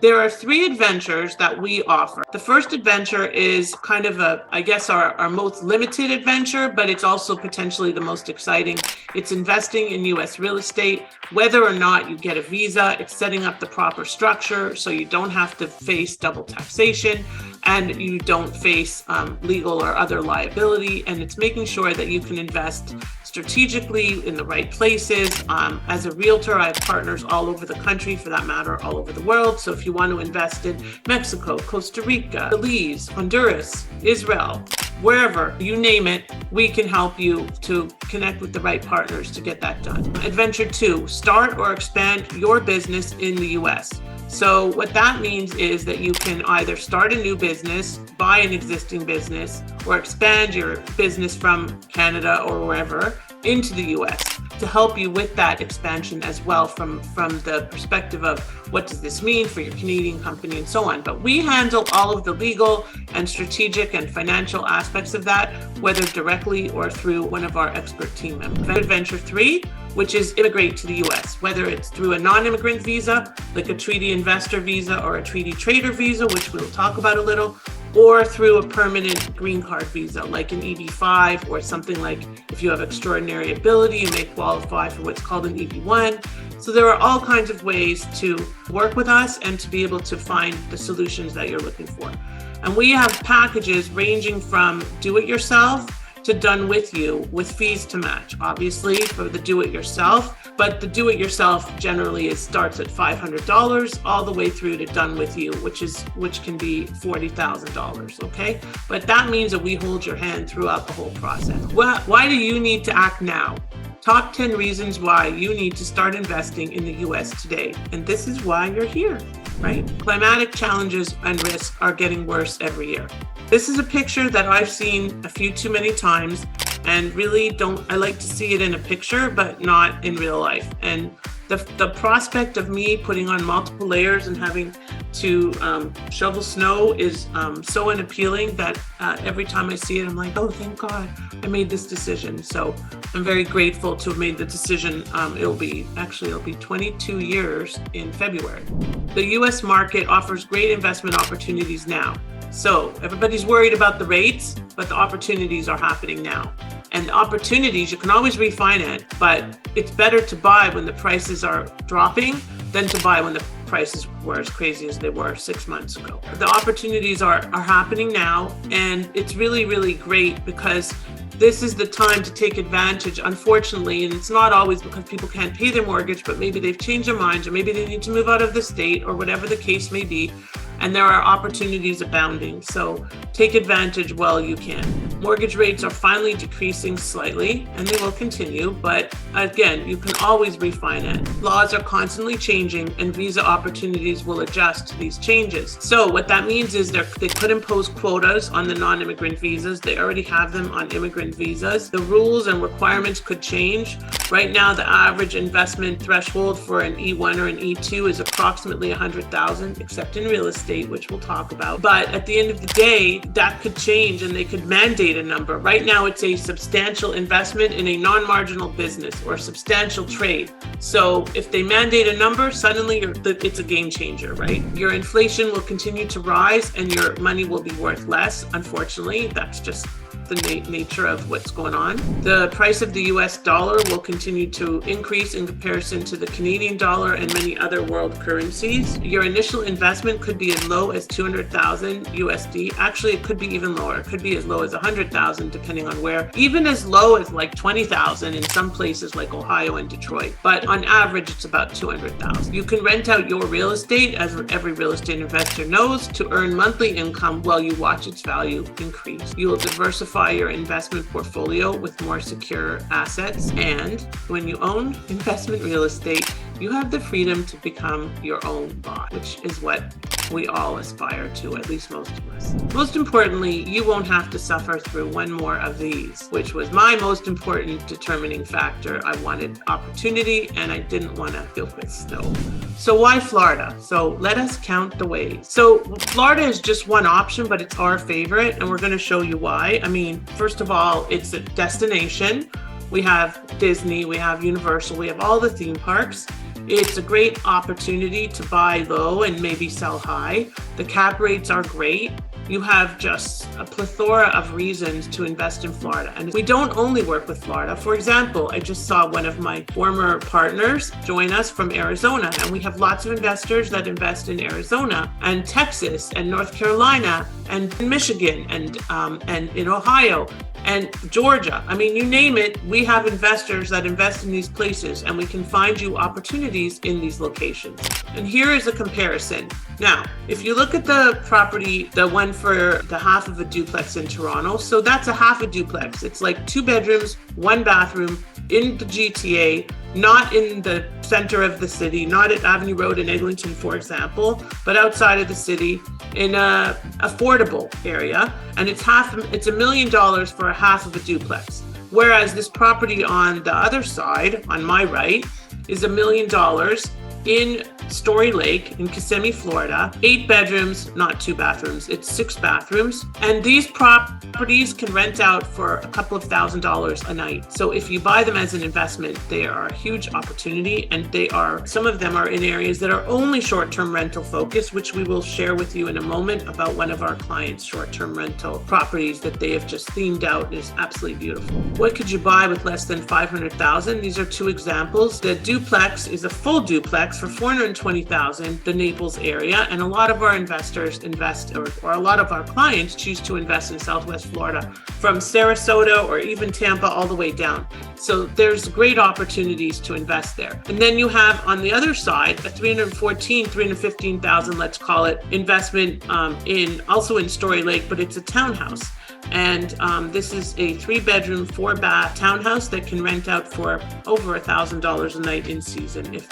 There are three adventures that we offer. The first adventure is kind of our most limited adventure, but it's also potentially the most exciting. It's investing in U.S. real estate. Whether or not you get a visa, it's setting up the proper structure so you don't have to face double taxation and you don't face legal or other liability. And it's making sure that you can invest strategically in the right places. As a realtor, I have partners all over the country, for that matter, all over the world. So if you want to invest in Mexico, Costa Rica, Belize, Honduras, Israel, wherever, you name it, we can help you to connect with the right partners to get that done. Adventure 2, start or expand your business in the US. So what that means is that you can either start a new business, buy an existing business, or expand your business from Canada or wherever into the US to help you with that expansion as well from the perspective of what does this mean for your Canadian company and so on. But we handle all of the legal and strategic and financial aspects of that, whether directly or through one of our expert team members. Adventure 3, which is Immigrate to the US, whether it's through a non-immigrant visa, like a treaty investor visa or a treaty trader visa, which we'll talk about a little, or through a permanent green card visa, like an EB-5, or something like if you have extraordinary ability, you may qualify for what's called an EB-1. So there are all kinds of ways to work with us and to be able to find the solutions that you're looking for. And we have packages ranging from do-it-yourself to done with you with fees to match, obviously, for the do-it-yourself. But the do-it-yourself generally starts at $500 all the way through to done with you, which can be $40,000, okay? But that means that we hold your hand throughout the whole process. Why do you need to act now? Top 10 reasons why you need to start investing in the US today. And this is why you're here, right? Climatic challenges and risks are getting worse every year. This is a picture that I've seen a few too many times, and really I like to see it in a picture, but not in real life. And the prospect of me putting on multiple layers and having to shovel snow is so unappealing that every time I see it, I'm like, oh, thank God I made this decision. So I'm very grateful to have made the decision. It'll be 22 years in February. The US market offers great investment opportunities now. So everybody's worried about the rates, but the opportunities are happening now. And the opportunities, you can always refinance, but it's better to buy when the prices are dropping than to buy when the prices were as crazy as they were 6 months ago. The opportunities are happening now, and it's really, really great because this is the time to take advantage, unfortunately, and it's not always because people can't pay their mortgage, but maybe they've changed their minds, or maybe they need to move out of the state, or whatever the case may be. And there are opportunities abounding. So take advantage while you can. Mortgage rates are finally decreasing slightly, and they will continue. But again, you can always refinance. Laws are constantly changing, and visa opportunities will adjust to these changes. So what that means is they could impose quotas on the non-immigrant visas. They already have them on immigrant visas. The rules and requirements could change. Right now, the average investment threshold for an E1 or an E2 is approximately $100,000, except in real estate, which we'll talk about. But at the end of the day, that could change and they could mandate a number. Right now, it's a substantial investment in a non-marginal business or a substantial trade. So if they mandate a number, suddenly it's a game changer, right? Your inflation will continue to rise and your money will be worth less. Unfortunately, that's just the nature of what's going on. The price of the US dollar will continue to increase in comparison to the Canadian dollar and many other world currencies. Your initial investment could be as low as 200,000 USD. Actually, it could be even lower. It could be as low as 100,000, depending on where. Even as low as like 20,000 in some places like Ohio and Detroit. But on average, it's about 200,000. You can rent out your real estate, as every real estate investor knows, to earn monthly income while you watch its value increase. You will diversify your investment portfolio with more secure assets. And when you own investment real estate, you have the freedom to become your own boss, which is what we all aspire to, at least most of us. Most importantly, you won't have to suffer through one more of these, which was my most important determining factor. I wanted opportunity and I didn't want to deal with snow. So why Florida? So let us count the ways. So Florida is just one option, but it's our favorite, and we're going to show you why. I mean, first of all, it's a destination. we have Disney, we have Universal, we have all the theme parks. It's a great opportunity to buy low and maybe sell high. The cap rates are great. You have just a plethora of reasons to invest in Florida. And we don't only work with Florida. For example, I just saw one of my former partners join us from Arizona, and we have lots of investors that invest in Arizona and Texas and North Carolina and Michigan and in Ohio and Georgia. I mean, you name it, we have investors that invest in these places, and we can find you opportunities in these locations. And here is a comparison. Now, if you look at the property, the one for the half of a duplex in Toronto, so that's a half a duplex. It's like 2 bedrooms, 1 bathroom in the GTA, not in the center of the city, not at Avenue Road in Eglinton, for example, but outside of the city in a affordable area. And it's $1 million for a half of a duplex. Whereas this property on the other side, on my right, is $1 million in Story Lake in Kissimmee, Florida. 8 bedrooms, not 2 bathrooms. It's 6 bathrooms. And these properties can rent out for a couple of $1,000s a night. So if you buy them as an investment, they are a huge opportunity. And some of them are in areas that are only short-term rental focused, which we will share with you in a moment about one of our clients' short-term rental properties that they have just themed out. Is absolutely beautiful. What could you buy with less than $500,000? These are 2 examples. The duplex is a full duplex for $420,000, the Naples area, and a lot of our investors invest, or a lot of our clients choose to invest in Southwest Florida, from Sarasota or even Tampa all the way down. So there's great opportunities to invest there. And then you have on the other side a $315,000, let's call it, investment also in Story Lake, but it's a townhouse. And this is a 3-bedroom, 4-bath townhouse that can rent out for over $1,000 a night in season if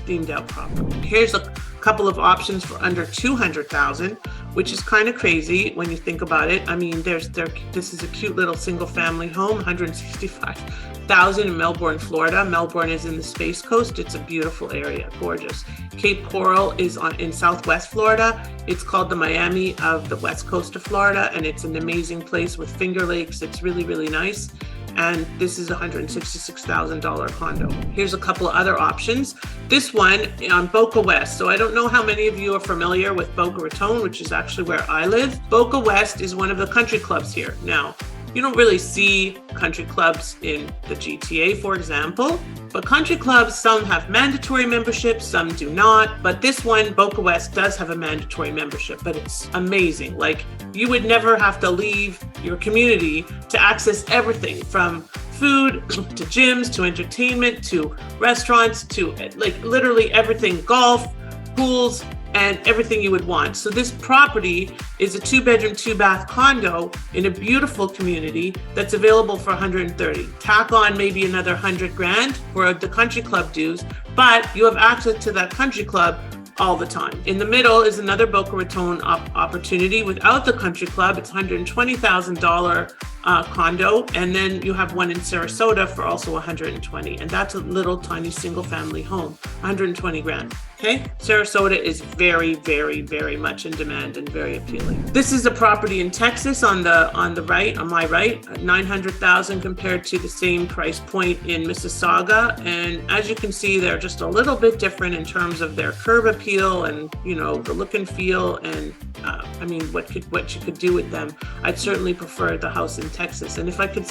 themed out properly. Here's a couple of options for under $200,000, which is kind of crazy when you think about it. I mean, this is a cute little single-family home, $165,000 in Melbourne, Florida. Melbourne is in the Space Coast. It's a beautiful area, gorgeous. Cape Coral is in Southwest Florida. It's called the Miami of the West Coast of Florida, and it's an amazing place with Finger Lakes. It's really, really nice. And this is a $166,000 condo. Here's a couple of other options. This one on Boca West. So I don't know how many of you are familiar with Boca Raton, which is actually where I live. Boca West is one of the country clubs here. Now, you don't really see country clubs in the GTA, for example, but country clubs, some have mandatory memberships, some do not. But this one, Boca West, does have a mandatory membership, but it's amazing. Like, you would never have to leave your community to access everything from food to gyms to entertainment to restaurants to like literally everything, golf, pools, and everything you would want. So this property is a 2-bedroom, 2-bath condo in a beautiful community that's available for $130,000. Tack on maybe another $100,000 for the country club dues, but you have access to that country club all the time. In the middle is another Boca Raton opportunity without the country club. It's $120,000 condo, and then you have one in Sarasota for also $120,000, and that's a little tiny single family home, $120,000. Okay, Sarasota is very, very, very much in demand and very appealing. This is a property in Texas on the right, on my right, $900,000 compared to the same price point in Mississauga. And as you can see, they're just a little bit different in terms of their curb appeal and, you know, the look and feel. And I mean, what you could do with them. I'd certainly prefer the house in Texas. And if I could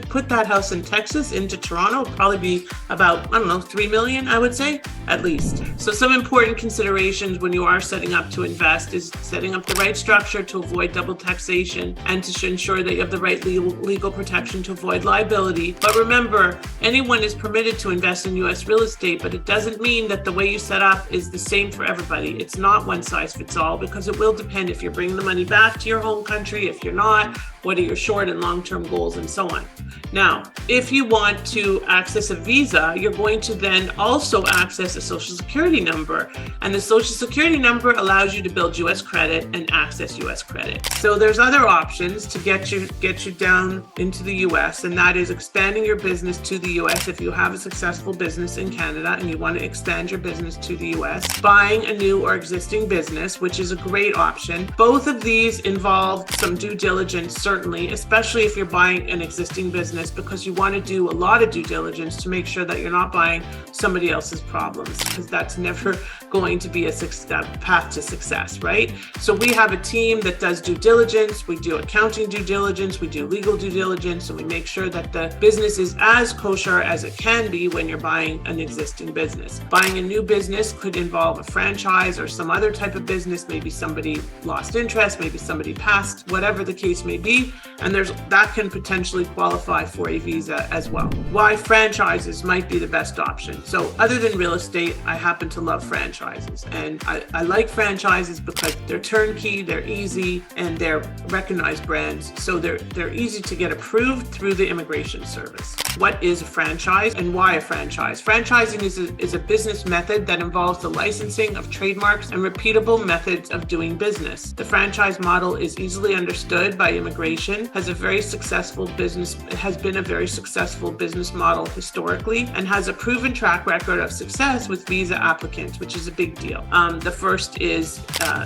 put that house in Texas into Toronto, it'd probably be about, I don't know, $3 million, I would say, at least. So some important considerations when you are setting up to invest is setting up the right structure to avoid double taxation and to ensure that you have the right legal protection to avoid liability. But remember, anyone is permitted to invest in U.S. real estate, but it doesn't mean that the way you set up is the same for everybody. It's not one size fits all, because it will depend if you're bringing the money back to your home country, if you're not, what are your short and long-term goals, and so on. Now, if you want to access a visa, you're going to then also access a a social security number. And the social security number allows you to build US credit and access US credit. So there's other options to get you down into the US, and that is expanding your business to the US if you have a successful business in Canada and you want to expand your business to the US, buying a new or existing business, which is a great option. Both of these involve some due diligence, certainly, especially if you're buying an existing business, because you want to do a lot of due diligence to make sure that you're not buying somebody else's problems, because that's never going to be a path to success, right? So we have a team that does due diligence, we do accounting due diligence, we do legal due diligence, and we make sure that the business is as kosher as it can be when you're buying an existing business. Buying a new business could involve a franchise or some other type of business. Maybe somebody lost interest, maybe somebody passed, whatever the case may be, and that can potentially qualify for a visa as well. Why franchises might be the best option. So other than real estate, I happen to love franchises. And I like franchises because they're turnkey, they're easy, and they're recognized brands. So they're easy to get approved through the immigration service. What is a franchise and why a franchise? Franchising is a business method that involves the licensing of trademarks and repeatable methods of doing business. The franchise model is easily understood by immigration, has been a very successful business model historically, and has a proven track record of success with visa applicants, which is a big deal. The first is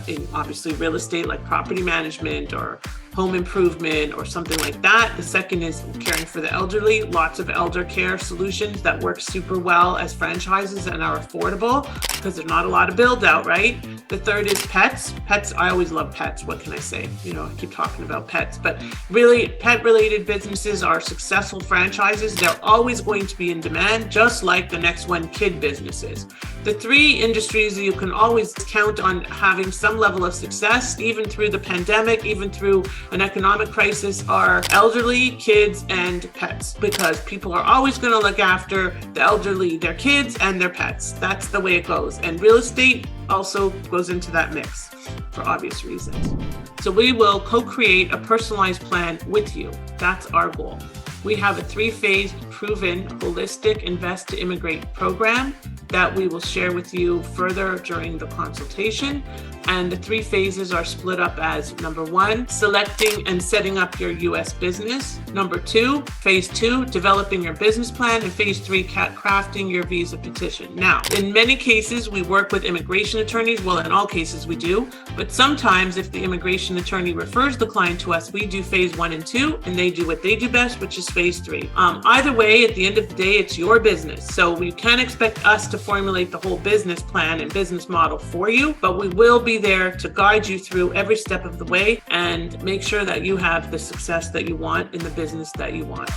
in obviously real estate, like property management or home improvement or something like that. The second is caring for the elderly, lots of elder care solutions that work super well as franchises and are affordable because there's not a lot of build out, right? The third is pets. Pets, I always love pets. What can I say? I keep talking about pets, but really pet related businesses are successful franchises. They're always going to be in demand, just like the next one, kid businesses. The three industries that you can always count on having some level of success, even through the pandemic, even through an economic crisis, are elderly, kids, and pets, because people are always going to look after the elderly, their kids, and their pets. That's the way it goes. And real estate also goes into that mix for obvious reasons. So we will co-create a personalized plan with you. That's our goal. We have a 3-phase proven holistic Invest to Immigrate program that we will share with you further during the consultation. And the 3 phases are split up as: number 1, selecting and setting up your US business; number 2, phase 2, developing your business plan; and phase 3, crafting your visa petition. Now, in many cases, we work with immigration attorneys. Well, in all cases we do, but sometimes if the immigration attorney refers the client to us, we do phase 1 and 2, and they do what they do best, which is phase 3. Either way, at the end of the day, it's your business. So you can't expect us to formulate the whole business plan and business model for you, but we will be there to guide you through every step of the way and make sure that you have the success that you want in the business that you want.